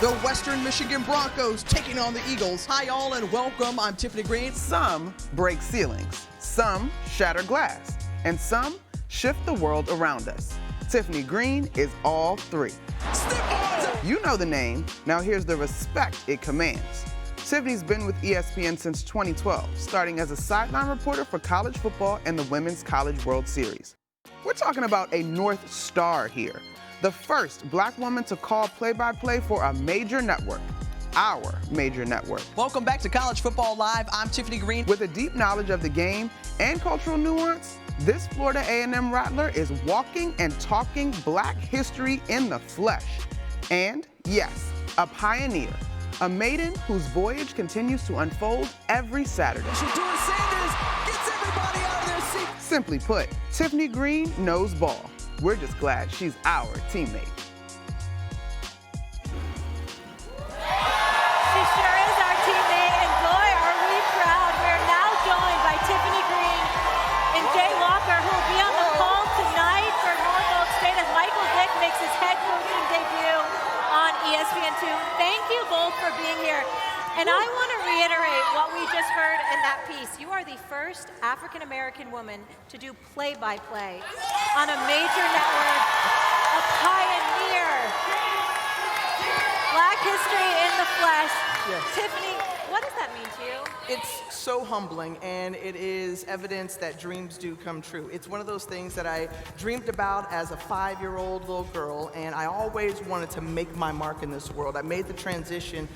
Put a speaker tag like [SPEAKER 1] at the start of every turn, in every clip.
[SPEAKER 1] The Western Michigan Broncos taking on the Eagles. Hi, all, and welcome. I'm Tiffany Greene.
[SPEAKER 2] Some break ceilings, some shatter glass, and some shift the world around us. Tiffany Greene is all three. You know the name. Now here's the respect it commands. Tiffany's been with ESPN since 2012, starting as a sideline reporter for college football and the Women's College World Series. We're talking about a North Star here, the first Black woman to call play-by-play for a major network, our major network.
[SPEAKER 1] Welcome back to College Football Live. I'm Tiffany Greene.
[SPEAKER 2] With a deep knowledge of the game and cultural nuance, this Florida A&M Rattler is walking and talking Black history in the flesh. And yes, a pioneer, a maiden whose voyage continues to unfold every Saturday.
[SPEAKER 1] Shedeur Sanders gets everybody out of their seat.
[SPEAKER 2] Simply put, Tiffany Greene knows ball. We're just glad she's our teammate.
[SPEAKER 3] She sure is our teammate, and boy, are we proud. We're now joined by Tiffany Greene and Jay Walker, who will be on the call tonight for Norfolk State as Michael Vick makes his head coaching debut on ESPN2. Thank you both for being here. And I want to reiterate what we just heard in that piece. You are the first African-American woman to do play-by-play on a major network, a pioneer. Black history in the flesh.
[SPEAKER 4] Yes.
[SPEAKER 3] Tiffany, what does that mean to you?
[SPEAKER 4] It's so humbling, and it is evidence that dreams do come true. It's one of those things that I dreamed about as a 5-year-old little girl, and I always wanted to make my mark in this world. I made the transition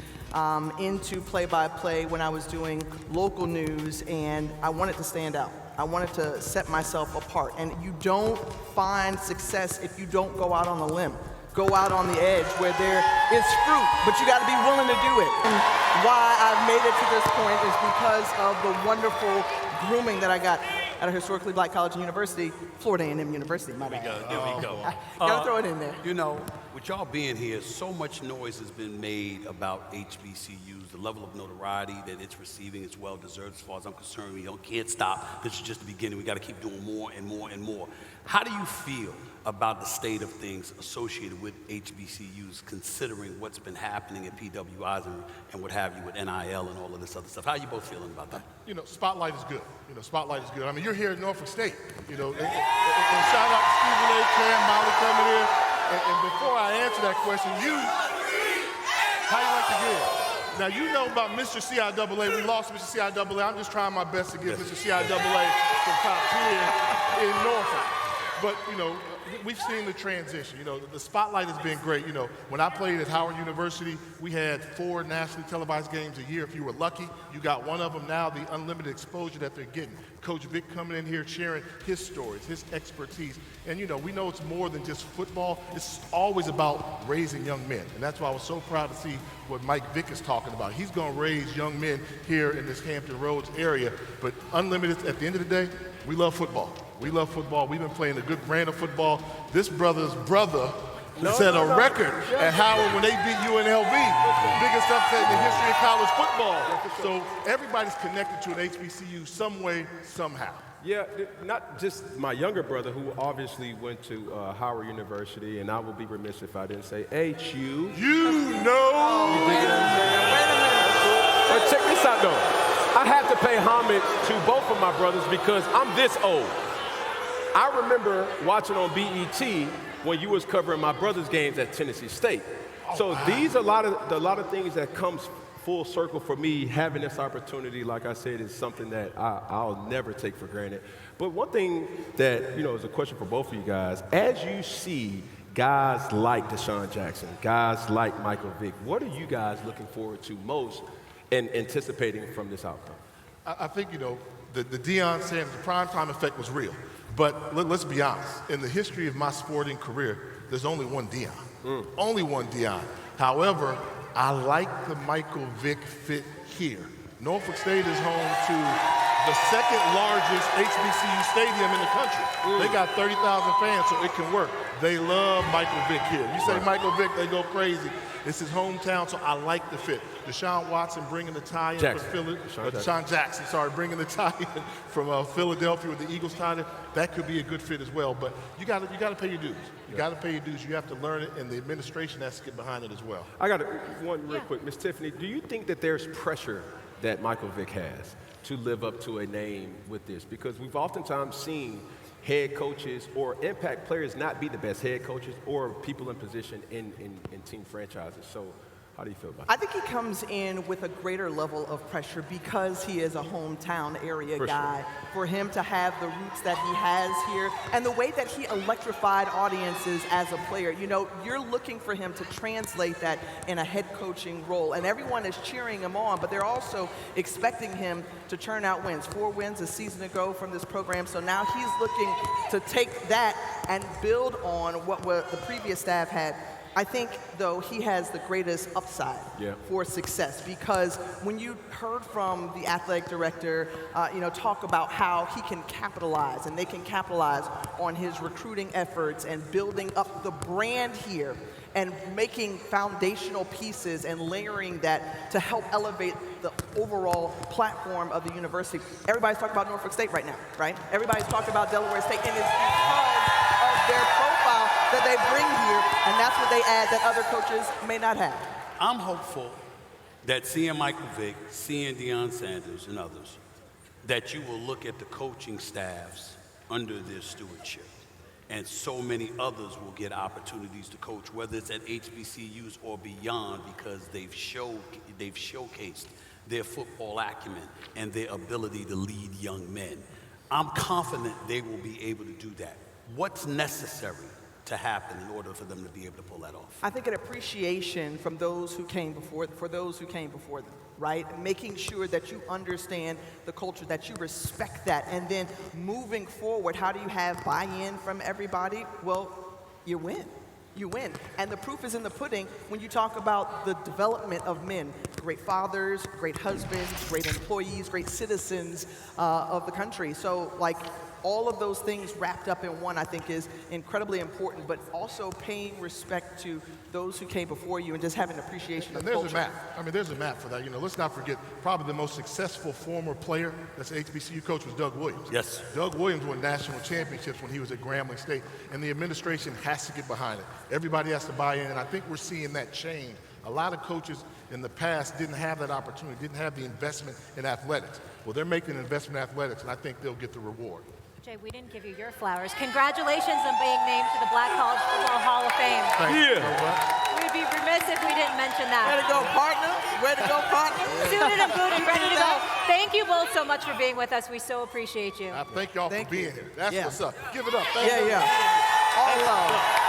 [SPEAKER 4] into play-by-play when I was doing local news, and I wanted to stand out. I wanted to set myself apart, and you don't find success if you don't go out on a limb. Go out on the edge where there is fruit, but you got to be willing to do it. And why I've made it to this point is because of the wonderful grooming that I got at a historically Black college and university, Florida A&M University, my bad.
[SPEAKER 5] There we go.
[SPEAKER 4] Gotta throw it in there.
[SPEAKER 5] You know, with y'all being here, so much noise has been made about HBCUs, the level of notoriety that it's receiving is well deserved as far as I'm concerned. We can't stop. This is just the beginning. We got to keep doing more and more and more. How do you feel about the state of things associated with HBCUs, considering what's been happening at PWIs and what have you with NIL and all of this other stuff? How are you both feeling about that?
[SPEAKER 6] You know, spotlight is good. Spotlight is good. I mean, you're here at Norfolk State, and shout out to Stephen A. Cam, Molly coming here. And before I answer that question, how you like to give? Now, you know about Mr. CIAA. We lost Mr. CIAA. I'm just trying my best to give Mr. CIAA some top tier in Norfolk. But, we've seen the transition. The spotlight has been great. When I played at Howard University, we had 4 nationally televised games a year. If you were lucky, you got one of them. Now, the unlimited exposure that they're getting. Coach Vick coming in here, sharing his stories, his expertise. And, we know it's more than just football. It's always about raising young men. And that's why I was so proud to see what Mike Vick is talking about. He's going to raise young men here in this Hampton Roads area. But unlimited, at the end of the day, we love football. We love football. We've been playing a good brand of football. This brother's brother set a record at Howard when they beat UNLV. Biggest upset in the history of college football. So everybody's connected to an HBCU some way, somehow.
[SPEAKER 7] Yeah, not just my younger brother, who obviously went to Howard University, and I would be remiss if I didn't say HU.
[SPEAKER 6] You know.
[SPEAKER 7] You dig it? But check this out, though. I have to pay homage to both of my brothers because I'm this old. I remember watching on BET when you was covering my brother's games at Tennessee State. So these are a lot of things that comes full circle for me. Having this opportunity, like I said, is something that I'll never take for granted. But one thing that, is a question for both of you guys. As you see guys like Deshaun Jackson, guys like Michael Vick, what are you guys looking forward to most and anticipating from this outcome?
[SPEAKER 6] I think, the Deion Sanders, the primetime effect was real. But let's be honest. In the history of my sporting career, there's only one Deion. Only one Deion. However, I like the Michael Vick fit here. Norfolk State is home to the second largest HBCU stadium in the country. They got 30,000 fans, so it can work. They love Michael Vick here. You say Michael Vick, they go crazy. It's his hometown, so I like the fit. Deshaun Watson bringing the tie in from Philadelphia. Deshaun Jackson, sorry, bringing the tie in from Philadelphia with the Eagles tie in. That could be a good fit as well. But you got to pay your dues. You got to pay your dues. You have to learn it, and the administration has to get behind it as well.
[SPEAKER 7] I got one real quick. Miss Tiffany, do you think that there's pressure that Michael Vick has to live up to a name with this? Because we've oftentimes seen head coaches or impact players not be the best head coaches or people in position in team franchises. So how do you feel about that?
[SPEAKER 4] I think he comes in with a greater level of pressure because he is a hometown area guy.
[SPEAKER 7] Sure.
[SPEAKER 4] For him to have the roots that he has here and the way that he electrified audiences as a player. You know, you're looking for him to translate that in a head coaching role. And everyone is cheering him on, but they're also expecting him to churn out wins. 4 wins a season ago from this program. So now he's looking to take that and build on what the previous staff had. I think, though, he has the greatest upside for success because when you heard from the athletic director, talk about how he can capitalize and they can capitalize on his recruiting efforts and building up the brand here and making foundational pieces and layering that to help elevate the overall platform of the university. Everybody's talking about Norfolk State right now, right? Everybody's talking about Delaware State, and it's because of their profile that they bring here, and that's what they add that other coaches may not have.
[SPEAKER 5] I'm hopeful that seeing Michael Vick, seeing Deion Sanders and others, that you will look at the coaching staffs under their stewardship. And so many others will get opportunities to coach, whether it's at HBCUs or beyond, because they've showcased their football acumen and their ability to lead young men. I'm confident they will be able to do that. What's necessary to happen in order for them to be able to pull that off?
[SPEAKER 4] I think an appreciation from those who came before, them, right? Making sure that you understand the culture, that you respect that, and then moving forward, how do you have buy-in from everybody? Well, you win. You win. And the proof is in the pudding when you talk about the development of men, great fathers, great husbands, great employees, great citizens of the country. So, all of those things wrapped up in one, I think, is incredibly important, but also paying respect to those who came before you and just having an appreciation of culture.
[SPEAKER 6] There's a map. There's a map for that. Let's not forget, probably the most successful former player that's an HBCU coach was Doug Williams.
[SPEAKER 5] Yes.
[SPEAKER 6] Doug Williams won national championships when he was at Grambling State, and the administration has to get behind it. Everybody has to buy in, and I think we're seeing that change. A lot of coaches in the past didn't have that opportunity, didn't have the investment in athletics. Well, they're making an investment in athletics, and I think they'll get the reward.
[SPEAKER 3] Jay, we didn't give you your flowers. Congratulations on being named to the Black College Football Hall of Fame.
[SPEAKER 6] Thank you.
[SPEAKER 3] We'd be remiss if we didn't mention that.
[SPEAKER 4] Way to go, partner. Way to go, partner.
[SPEAKER 3] Suited and booted, ready to go. Thank you both so much for being with us. We so appreciate you.
[SPEAKER 6] I thank y'all for being here. That's what's up. Give it up.
[SPEAKER 4] Yeah. All love.